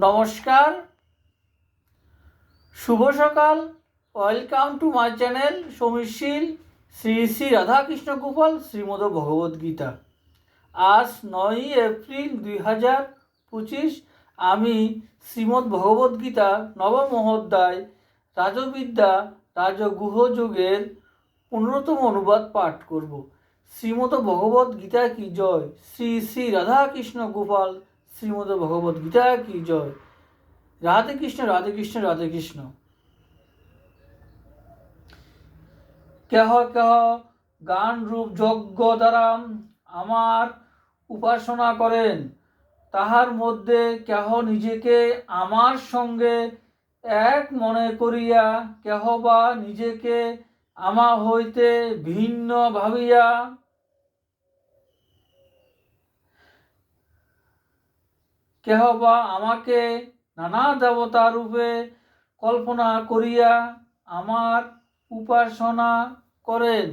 নমস্কার, শুভ সকাল। Welcome to my channel Samirshil Shri Shri Radhakrishna Gopal Shrimad Bhagavadgita. আজ 9ই এপ্রিল 2025। আমি শ্রীমদ্ ভগবদ্গীতা নবম অধ্যায় রাজবিদ্যা রাজগুহ যোগের 15তম অনুবাদ পাঠ করব। শ্রীমদ্ ভগবদ্গীতা কি জয়। শ্রী শ্রী রাধাকৃষ্ণ গোপাল শ্রীমদ্ ভগবদ্গীতা কি জয়। রাধে কৃষ্ণ রাধে কৃষ্ণ রাধে কৃষ্ণ। কেহ কেহ গান রূপ যজ্ঞ দ্বারা আমার উপাসনা করেন, তাহার মধ্যে কেহ নিজেকে আমার সঙ্গে এক মনে করিয়া, কেহ বা নিজেকে আমা হইতে ভিন্ন ভাবিয়া, কেহ বা আমাকে নানা দেবতা রূপে কল্পনা করিয়া আমার উপাসনা করেন।